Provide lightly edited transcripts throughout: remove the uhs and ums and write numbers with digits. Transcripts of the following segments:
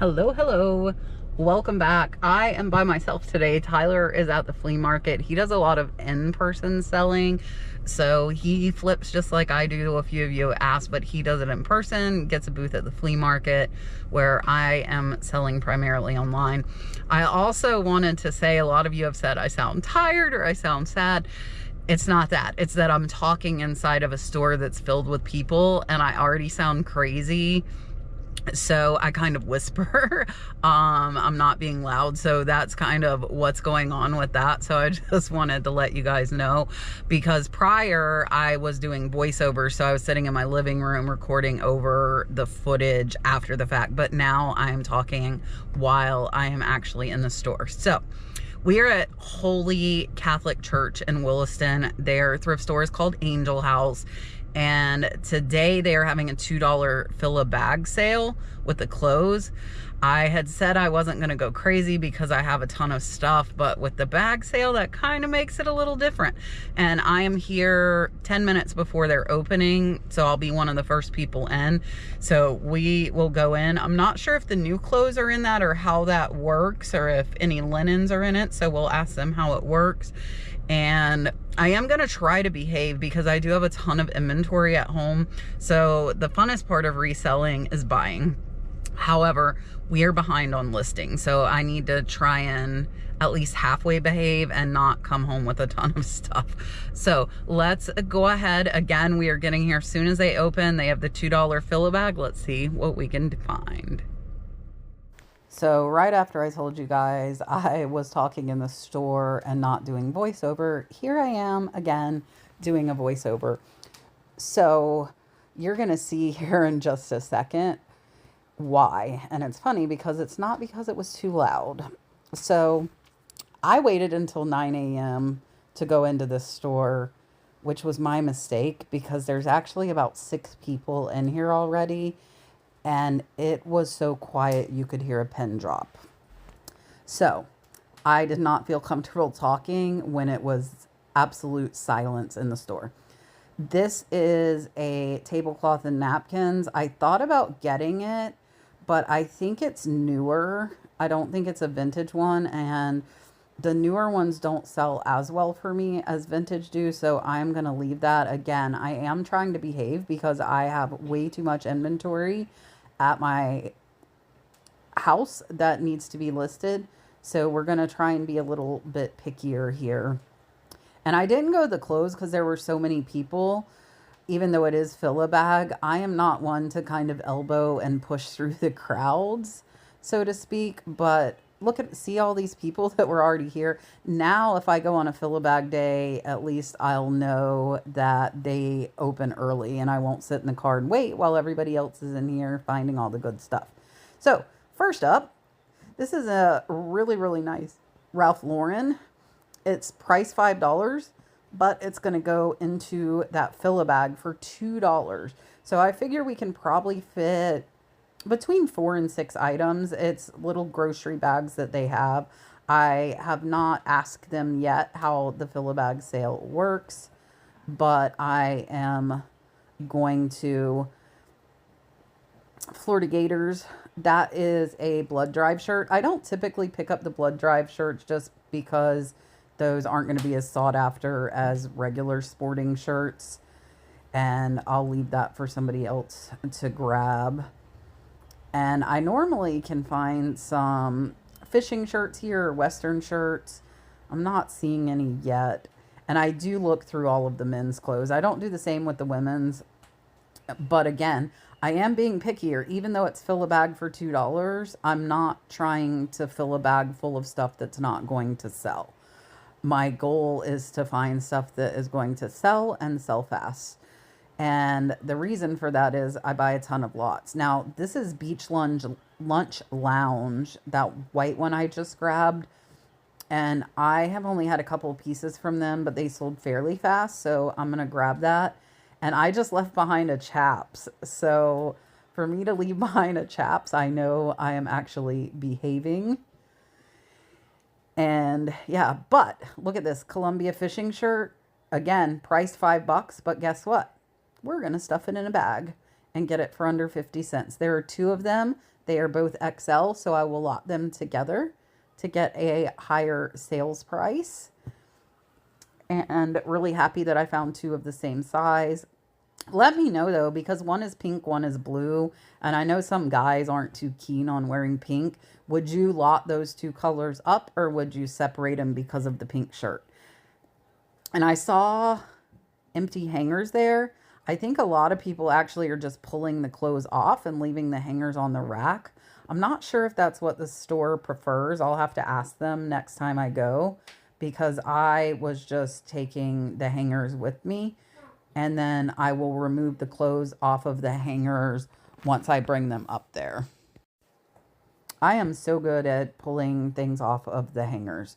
Hello. Welcome back. I am by myself today. Tyler is at the flea market. He does a lot of in-person selling, so he flips just like I do. A few of you asked, but he does it in person, gets a booth at the flea market, where I am selling primarily online. I also wanted to say, a lot of you have said I sound tired or I sound sad. It's not that. It's that I'm talking inside of a store that's filled with people and I already sound crazy. So I kind of whisper. I'm not being loud, so that's kind of what's going on with that. So I just wanted to let you guys know, because prior I was doing voiceover, so I was sitting in my living room recording over the footage after the fact, but now I'm talking while I am actually in the store. So we are at Holy Catholic Church in Williston. Their thrift store is called Angel House. And today they are having a $2 FillABag sale with the clothes. I had said I wasn't going to go crazy because I have a ton of stuff, but with the bag sale, that kind of makes it a little different. And I am here 10 minutes before they're opening, so I'll be one of the first people in. So we will go in. I'm not sure if the new clothes are in that or how that works, or if any linens are in it, so we'll ask them how it works. And I am going to try to behave because I do have a ton of inventory at home. So the funnest part of reselling is buying. However, we are behind on listing. So I need to try and at least halfway behave and not come home with a ton of stuff. So let's go ahead. Again, we are getting here as soon as they open. They have the $2 FillABag. Let's see what we can find. So right after I told you guys I was talking in the store and not doing voiceover, here I am again doing a voiceover. So you're going to see here in just a second why. And it's funny because it's not because it was too loud. So I waited until 9 a.m. to go into this store, which was my mistake because there's actually about 6 people in here already. And it was so quiet you could hear a pin drop. So I did not feel comfortable talking when it was absolute silence in the store. This is a tablecloth and napkins. I thought about getting it, but I think it's newer. I don't think it's a vintage one, and the newer ones don't sell as well for me as vintage do, so I'm going to leave that. Again, I am trying to behave because I have way too much inventory at my house that needs to be listed. So we're going to try and be a little bit pickier here. And I didn't go to the clothes because there were so many people. Even though it is FillABag, I am not one to kind of elbow and push through the crowds, so to speak. But see all these people that were already here. Now, if I go on a FillABag day, at least I'll know that they open early and I won't sit in the car and wait while everybody else is in here finding all the good stuff. So first up, this is a really, really nice Ralph Lauren. It's priced $5, but it's going to go into that FillABag for $2. So I figure we can probably fit between 4 and 6 items. It's little grocery bags that they have. I have not asked them yet how the FillABag sale works, but I am going to Florida Gators. That is a blood drive shirt. I don't typically pick up the blood drive shirts just because those aren't going to be as sought after as regular sporting shirts, and I'll leave that for somebody else to grab. And I normally can find some fishing shirts here or Western shirts. I'm not seeing any yet. And I do look through all of the men's clothes. I don't do the same with the women's. But again, I am being pickier. Even though it's FillABag for $2, I'm not trying to fill a bag full of stuff that's not going to sell. My goal is to find stuff that is going to sell and sell fast. And the reason for that is I buy a ton of lots. Now, this is Beach Lunch Lounge, that white one I just grabbed. And I have only had a couple of pieces from them, but they sold fairly fast. So I'm going to grab that. And I just left behind a Chaps. So for me to leave behind a Chaps, I know I am actually behaving. And yeah, but look at this Columbia fishing shirt. Again, priced $5, but guess what? We're going to stuff it in a bag and get it for under 50 cents. There are 2 of them. They are both XL, so I will lot them together to get a higher sales price. And really happy that I found 2 of the same size. Let me know though, because one is pink, one is blue, and I know some guys aren't too keen on wearing pink. Would you lot those 2 colors up, or would you separate them because of the pink shirt? And I saw empty hangers there. I think a lot of people actually are just pulling the clothes off and leaving the hangers on the rack. I'm not sure if that's what the store prefers. I'll have to ask them next time I go, because I was just taking the hangers with me, and then I will remove the clothes off of the hangers once I bring them up there. I am so good at pulling things off of the hangers.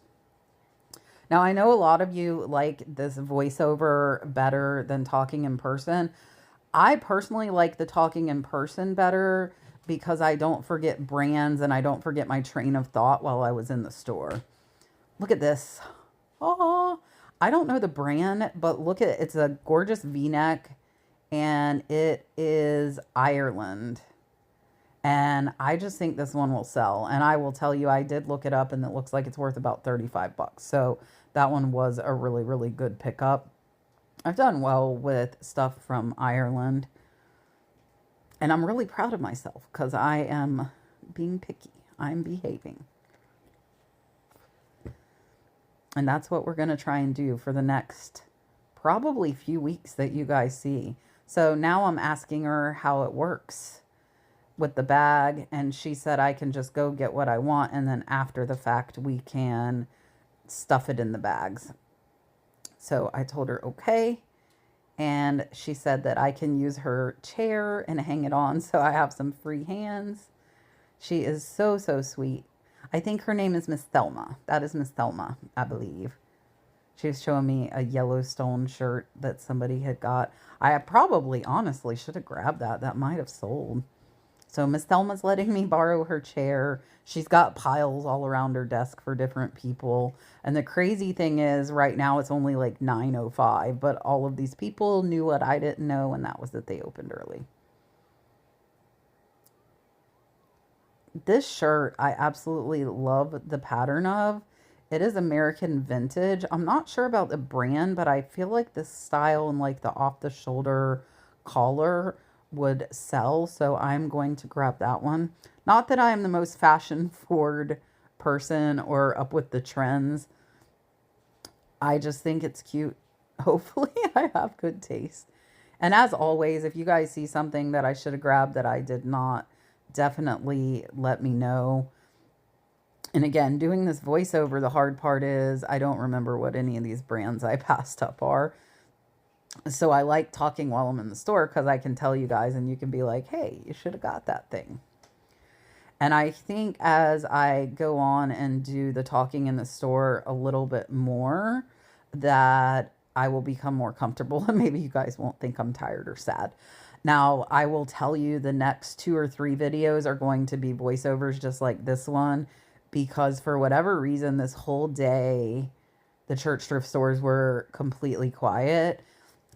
Now, I know a lot of you like this voiceover better than talking in person. I personally like the talking in person better because I don't forget brands and I don't forget my train of thought while I was in the store. Look at this. Oh, I don't know the brand, but look at it. It's a gorgeous V-neck, and it is Ireland. And I just think this one will sell. And I will tell you, I did look it up, and it looks like it's worth about 35 bucks. So that one was a really, really good pickup. I've done well with stuff from Ireland. And I'm really proud of myself because I am being picky. I'm behaving. And that's what we're going to try and do for the next probably few weeks that you guys see. So now I'm asking her how it works with the bag. And she said I can just go get what I want. And then after the fact, we can stuff it in the bags. So I told her, okay. And she said that I can use her chair and hang it on so I have some free hands. She is so, so sweet. I think her name is Miss Thelma. That is Miss Thelma, I believe. She was showing me a Yellowstone shirt that somebody had got. I probably, honestly, should have grabbed that. That might have sold. So Miss Thelma's letting me borrow her chair. She's got piles all around her desk for different people. And the crazy thing is, right now it's only like 9:05, but all of these people knew what I didn't know, and that was that they opened early. This shirt, I absolutely love the pattern of. It is American vintage. I'm not sure about the brand, but I feel like this style and like the off-the-shoulder collar would sell, so I'm going to grab that one. Not that I am the most fashion forward person or up with the trends. I just think it's cute. Hopefully I have good taste. And as always, if you guys see something that I should have grabbed that I did not, definitely let me know. And again, doing this voiceover, the hard part is I don't remember what any of these brands I passed up are. So I like talking while I'm in the store because I can tell you guys and you can be like, hey, you should have got that thing. And I think as I go on and do the talking in the store a little bit more, that I will become more comfortable and maybe you guys won't think I'm tired or sad. Now, I will tell you the next 2 or 3 videos are going to be voiceovers just like this one, because for whatever reason, this whole day, the church thrift stores were completely quiet.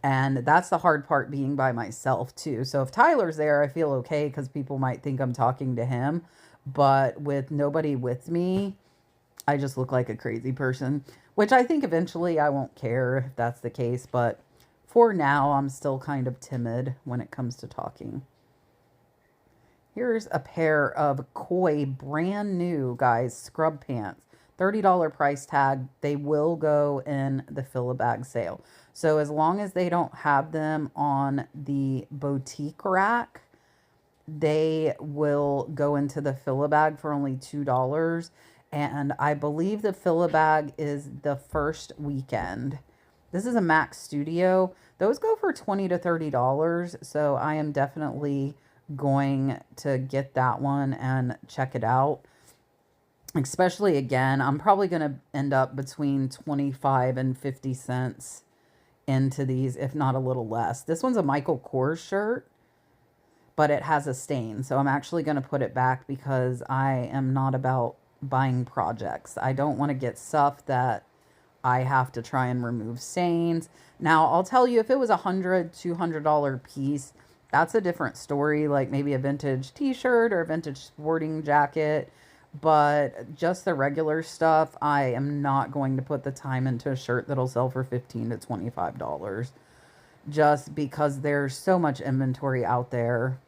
And that's the hard part, being by myself too. So if Tyler's there, I feel okay because people might think I'm talking to him. But with nobody with me, I just look like a crazy person, which I think eventually I won't care if that's the case. But for now, I'm still kind of timid when it comes to talking. Here's a pair of Koi brand new, guys, scrub pants. $30 price tag. They will go in the FillABag sale. So as long as they don't have them on the boutique rack, they will go into the FillABag for only $2. And I believe the FillABag is the first weekend. This is a Max Studio. Those go for $20 to $30. So I am definitely going to get that one and check it out. Especially, again, I'm probably going to end up between 25 and 50 cents into these, if not a little less. This one's a Michael Kors shirt, but it has a stain. So I'm actually going to put it back because I am not about buying projects. I don't want to get stuff that I have to try and remove stains. Now, I'll tell you, if it was $100, $200 piece, That's a different story, like maybe a vintage t-shirt or a vintage sporting jacket. But just the regular stuff, I am not going to put the time into a shirt that'll sell for $15 to $25, just because there's so much inventory out there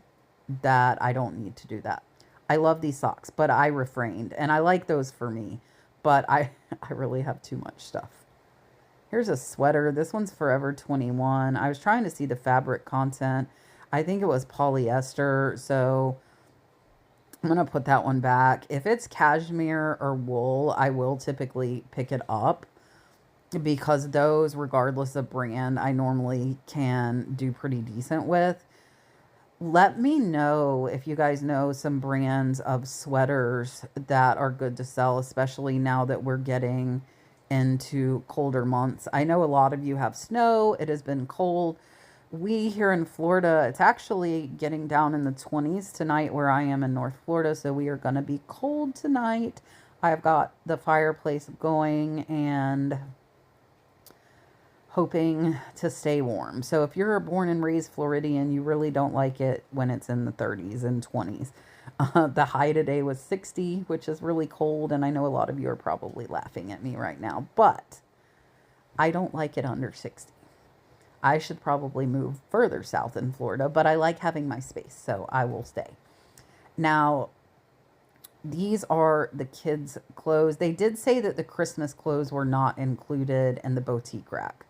that I don't need to do that. I love these socks, but I refrained, and I like those for me, but I I really have too much stuff. Here's a sweater. This one's Forever 21. I was trying to see the fabric content. I think it was polyester, so I'm going to put that one back. If it's cashmere or wool, I will typically pick it up, because those, regardless of brand, I normally can do pretty decent with. Let me know if you guys know some brands of sweaters that are good to sell, especially now that we're getting into colder months. I know a lot of you have snow. It has been cold. We here in Florida, it's actually getting down in the 20s tonight where I am in North Florida, so we are going to be cold tonight. I've got the fireplace going and hoping to stay warm. So if you're a born and raised Floridian, you really don't like it when it's in the 30s and 20s. The high today was 60, which is really cold, and I know a lot of you are probably laughing at me right now, but I don't like it under 60. I should probably move further south in Florida, but I like having my space, so I will stay. Now, these are the kids' clothes. They did say that the Christmas clothes were not included in the boutique rack.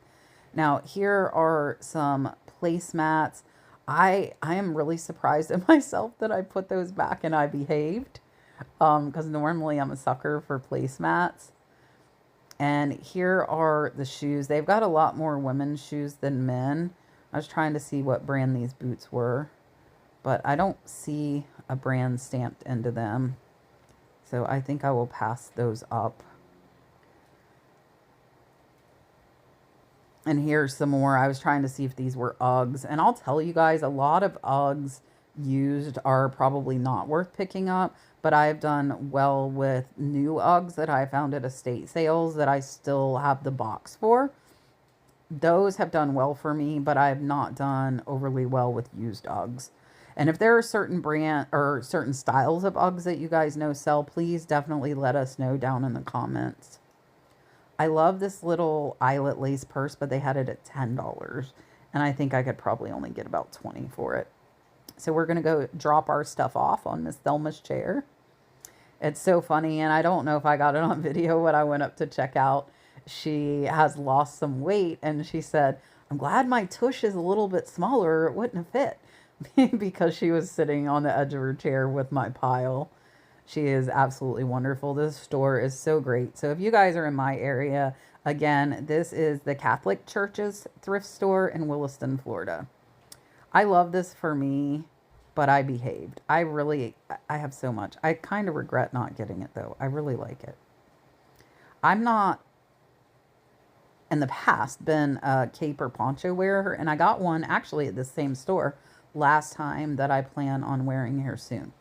Now, here are some placemats. I am really surprised at myself that I put those back and I behaved, because normally I'm a sucker for placemats. And here are the shoes. They've got a lot more women's shoes than men. I was trying to see what brand these boots were, but I don't see a brand stamped into them. So I think I will pass those up. And here's some more. I was trying to see if these were Uggs. And I'll tell you guys, a lot of Uggs used are probably not worth picking up. But I've done well with new Uggs that I found at estate sales that I still have the box for. Those have done well for me, but I have not done overly well with used Uggs. And if there are certain brand or certain styles of Uggs that you guys know sell, please definitely let us know down in the comments. I love this little eyelet lace purse, but they had it at $10. And I think I could probably only get about 20 for it. So we're going to go drop our stuff off on Miss Thelma's chair. It's so funny, and I don't know if I got it on video when I went up to check out. She has lost some weight, and she said, "I'm glad my tush is a little bit smaller, or it wouldn't have fit," because she was sitting on the edge of her chair with my pile. She is absolutely wonderful. This store is so great. So if you guys are in my area, again, this is the Catholic Church's thrift store in Williston, Florida. I love this for me, but I behaved. I have so much. I kind of regret not getting it, though. I really like it. I'm not, in the past, been a cape or poncho wearer, and I got one actually at the same store last time that I plan on wearing here soon.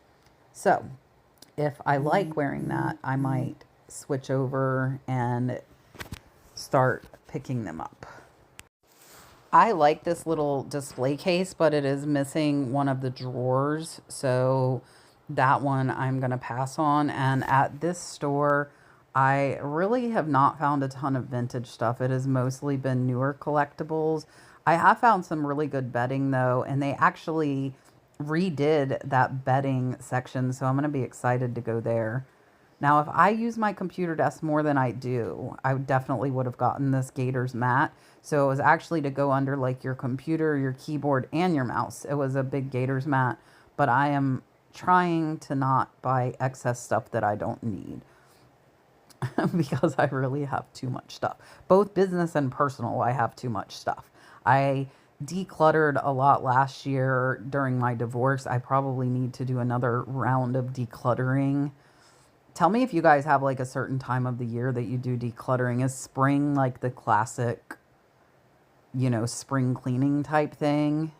So if I like wearing that, I might switch over and start picking them up. I like this little display case, but it is missing one of the drawers, so that one I'm going to pass on. And at this store, I really have not found a ton of vintage stuff. It has mostly been newer collectibles. I have found some really good bedding, though, and they actually redid that bedding section, so I'm going to be excited to go there. Now, if I use my computer desk more than I do, I definitely would have gotten this Gators mat. So it was actually to go under like your computer, your keyboard, and your mouse. It was a big Gators mat, but I am trying to not buy excess stuff that I don't need because I really have too much stuff. Both business and personal, I have too much stuff. I decluttered a lot last year during my divorce. I probably need to do another round of decluttering. Tell me if you guys have like a certain time of the year that you do decluttering. Is spring like the classic, you know, spring cleaning type thing?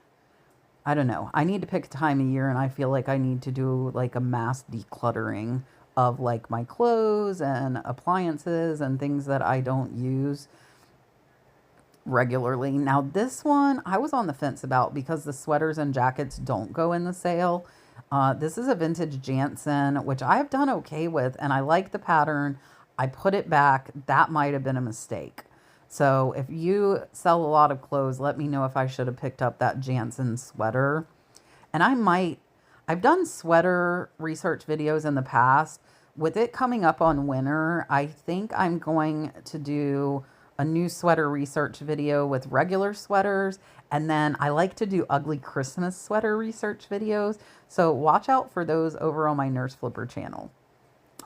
I don't know. I need to pick a time of year, and I feel like I need to do like a mass decluttering of like my clothes and appliances and things that I don't use. regularly. Now this one I was on the fence about because the sweaters and jackets don't go in the sale. This is a vintage Jansen, which I've done okay with, and I like the pattern. I put it back. That might have been a mistake. So if you sell a lot of clothes, let me know if I should have picked up that Jansen sweater. And I've done sweater research videos in the past. With it coming up on winter, I think I'm going to do a new sweater research video with regular sweaters. And then I like to do ugly Christmas sweater research videos. So watch out for those over on my Nurse Flipper channel.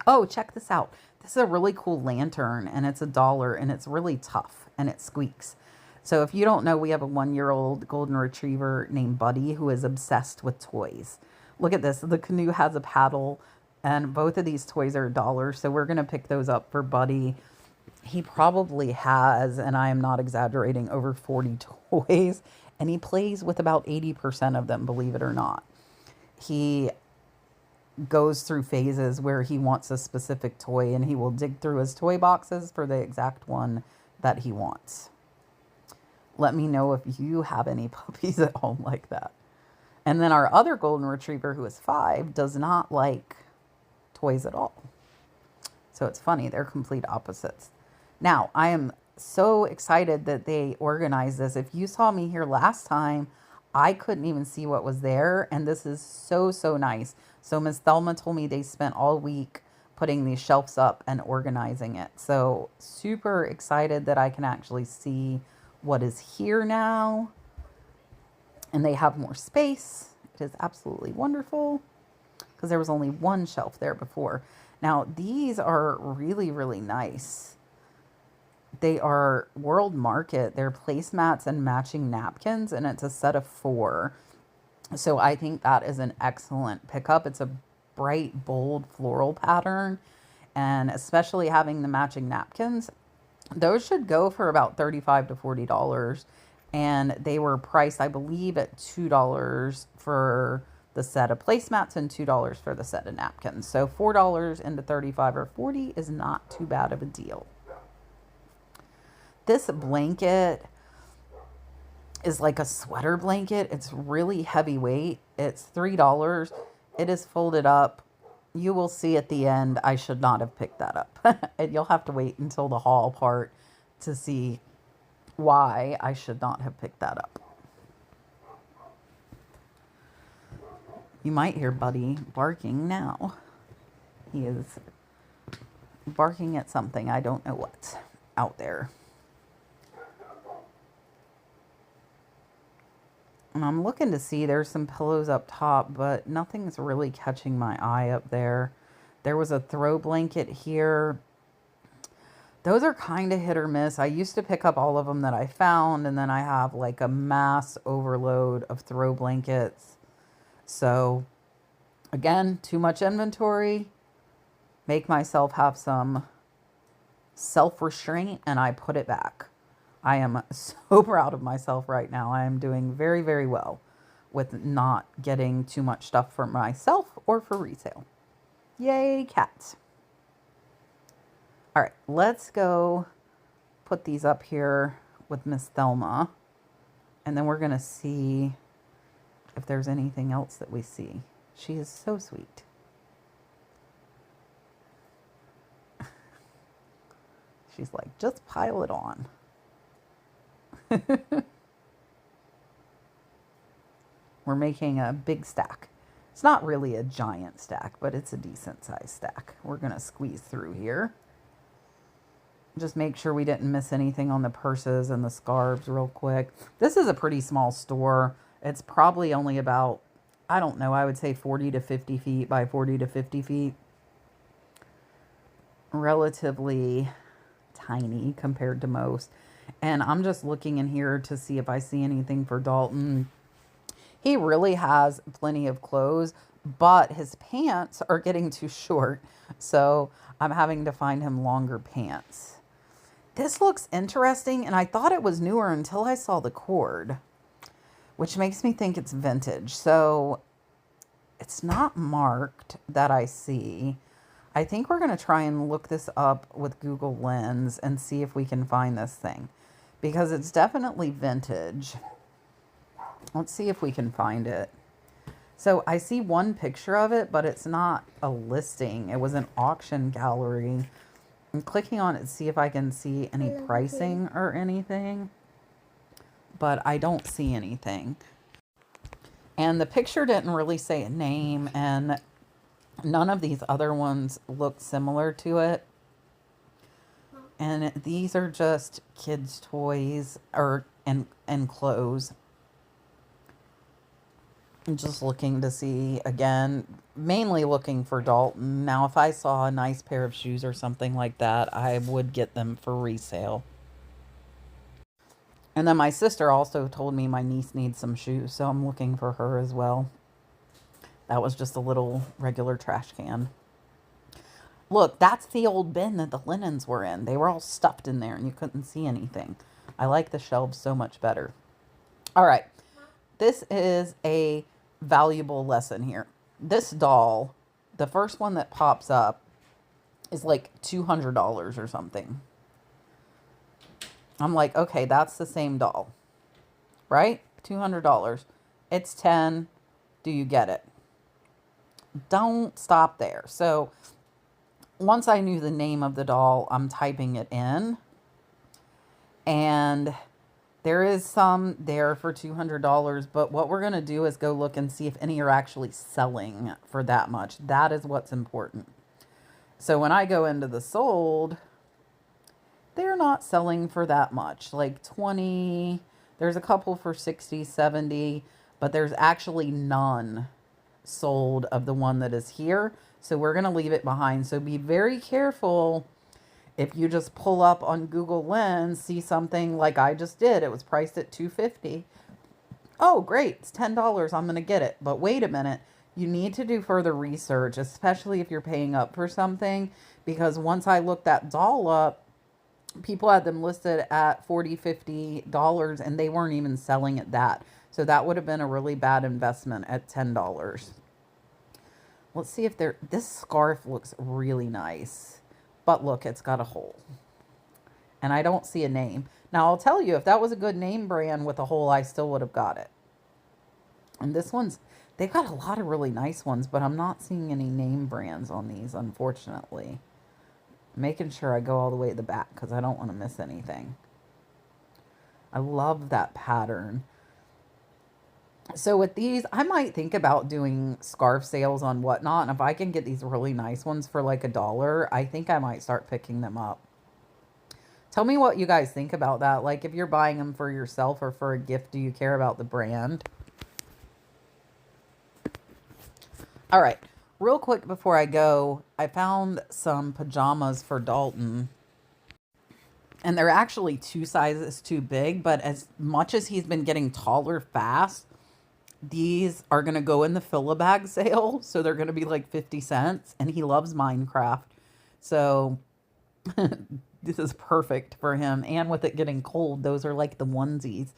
Oh, check this out. This is a really cool lantern, and it's $1, and it's really tough, and it squeaks. So if you don't know, we have a 1-year-old golden retriever named Buddy who is obsessed with toys. Look at this. The canoe has a paddle, and both of these toys are $1. So we're going to pick those up for Buddy. He probably has, and I am not exaggerating, over 40 toys, and he plays with about 80% of them, believe it or not. He goes through phases where he wants a specific toy, and he will dig through his toy boxes for the exact one that he wants. Let me know if you have any puppies at home like that. And then our other golden retriever, who is 5, does not like toys at all. So it's funny, they're complete opposites. Now, I am so excited that they organized this. If you saw me here last time, I couldn't even see what was there, and this is so, so nice. So Ms. Thelma told me they spent all week putting these shelves up and organizing it. So super excited that I can actually see what is here now. And they have more space. It is absolutely wonderful because there was only one shelf there before. Now, these are really, really nice. They are World Market. They're placemats and matching napkins, and it's a set of 4. So I think that is an excellent pickup. It's a bright, bold floral pattern, and especially having the matching napkins, those should go for about $35 to $40. And they were priced, I believe, at $2 for the set of placemats and $2 for the set of napkins. So $4 into $35 or $40 is not too bad of a deal. This blanket is like a sweater blanket. It's really heavyweight. It's $3. It is folded up. You will see at the end, I should not have picked that up. And you'll have to wait until the haul part to see why I should not have picked that up. You might hear Buddy barking now. He is barking at something. I don't know what out there. And I'm looking to see, there's some pillows up top, but nothing's really catching my eye up there. There was a throw blanket here. Those are kind of hit or miss. I used to pick up all of them that I found, and then I have like a mass overload of throw blankets. So again, too much inventory. Make myself have some self-restraint, and I put it back. I am so proud of myself right now. I am doing very, very well with not getting too much stuff for myself or for resale. Yay, cats. All right, let's go put these up here with Miss Thelma. And then we're going to see if there's anything else that we see. She is so sweet. She's like, just pile it on. We're making a big stack. It's not really a giant stack, but it's a decent sized stack. We're going to squeeze through here. Just make sure we didn't miss anything on the purses and the scarves real quick. This is a pretty small store. It's probably only about, I don't know, I would say 40 to 50 feet by 40 to 50 feet. Relatively tiny compared to most. And I'm just looking in here to see if I see anything for Dalton. He really has plenty of clothes, but his pants are getting too short. So I'm having to find him longer pants. This looks interesting, and I thought it was newer until I saw the cord, which makes me think it's vintage. So it's not marked that I see. I think we're going to try and look this up with Google Lens and see if we can find this thing. because it's definitely vintage. Let's see if we can find it. So I see one picture of it, but it's not a listing. It was an auction gallery. I'm clicking on it to see if I can see any pricing or anything, but I don't see anything. And the picture didn't really say a name, and none of these other ones look similar to it. And these are just kids' toys and clothes. I'm just looking to see, again, mainly looking for Dalton. Now, if I saw a nice pair of shoes or something like that, I would get them for resale. And then my sister also told me my niece needs some shoes, so I'm looking for her as well. That was just a little regular trash can. Look, that's the old bin that the linens were in. They were all stuffed in there and you couldn't see anything. I like the shelves so much better. All right. This is a valuable lesson here. This doll, the first one that pops up, is like $200 or something. I'm like, okay, that's the same doll, right? $200. It's 10. Do you get it? Don't stop there. So once I knew the name of the doll, I'm typing it in. And there is some there for $200. But what we're going to do is go look and see if any are actually selling for that much. That is what's important. So when I go into the sold, they're not selling for that much. Like 20, there's a couple for 60, 70, but there's actually none sold of the one that is here. So we're going to leave it behind. So be very careful if you just pull up on Google Lens, see something like I just did. It was priced at $250. Oh, great. It's $10. I'm going to get it. But wait a minute. You need to do further research, especially if you're paying up for something. Because once I looked that doll up, people had them listed at $40, $50, and they weren't even selling at that. So that would have been a really bad investment at $10. Let's see if this scarf looks really nice. But look, it's got a hole. And I don't see a name. Now, I'll tell you, if that was a good name brand with a hole, I still would have got it. And this one's, they've got a lot of really nice ones, but I'm not seeing any name brands on these, unfortunately. Making sure I go all the way to the back because I don't want to miss anything. I love that pattern. So with these, I might think about doing scarf sales on Whatnot. And if I can get these really nice ones for like $1, I think I might start picking them up. Tell me what you guys think about that. Like if you're buying them for yourself or for a gift, do you care about the brand? All right. Real quick before I go, I found some pajamas for Dalton. And they're actually 2 sizes too big. But as much as he's been getting taller fast, these are going to go in the FillABag sale. So they're going to be like 50 cents. And he loves Minecraft. So this is perfect for him. And with it getting cold, those are like the onesies.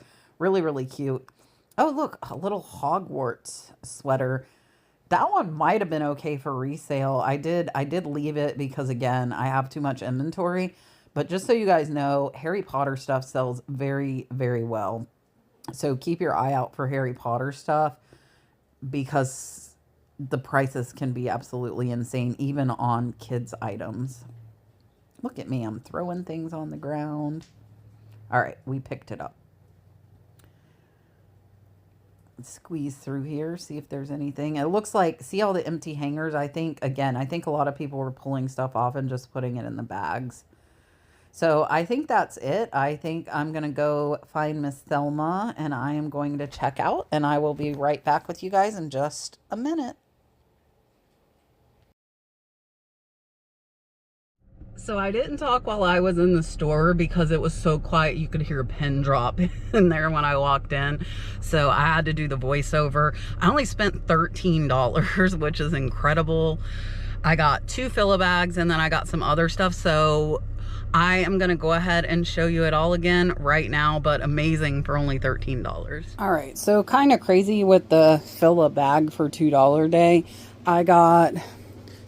Really, really cute. Oh, look, a little Hogwarts sweater. That one might have been okay for resale. I did leave it because, again, I have too much inventory. But just so you guys know, Harry Potter stuff sells very, very well. So keep your eye out for Harry Potter stuff because the prices can be absolutely insane, even on kids' items. Look at me. I'm throwing things on the ground. All right, we picked it up. Squeeze through here, see if there's anything. It looks like, see all the empty hangers? I think a lot of people were pulling stuff off and just putting it in the bags. So I think that's it. I think I'm going to go find Miss Thelma and I am going to check out, and I will be right back with you guys in just a minute. So I didn't talk while I was in the store because it was so quiet you could hear a pin drop in there when I walked in. So I had to do the voiceover. I only spent $13, which is incredible. I got 2 FillABags and then I got some other stuff. So I am going to go ahead and show you it all again right now, but amazing for only $13. All right, so kind of crazy with the FillABag for $2 day. I got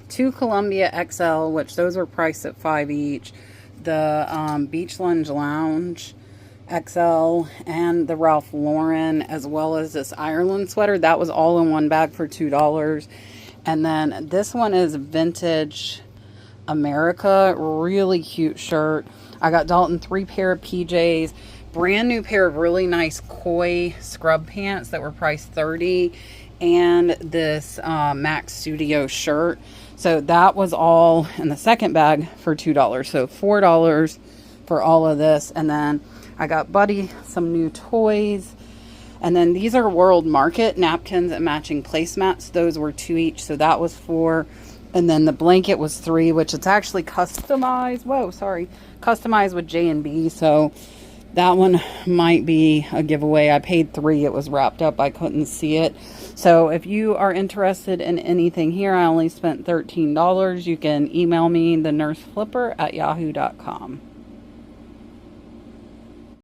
2 Columbia XL, which those were priced at $5 each. The Beach Lunge Lounge XL, and the Ralph Lauren, as well as this Ireland sweater. That was all in one bag for $2. And then this one is Vintage America. Really cute shirt. I got Dalton 3 pair of PJs, brand new pair of really nice koi scrub pants that were priced $30, and this Max Studio shirt. So that was all in the second bag for $2. So $4 for all of this. And then I got Buddy some new toys. And then these are World Market napkins and matching placemats. Those were 2 each, so that was $4. And then the blanket was $3, which it's actually customized. Whoa, sorry. Customized with J&B, so that one might be a giveaway. I paid $3. It was wrapped up. I couldn't see it. So if you are interested in anything here, I only spent $13. You can email me, TheNurseFlipper@yahoo.com.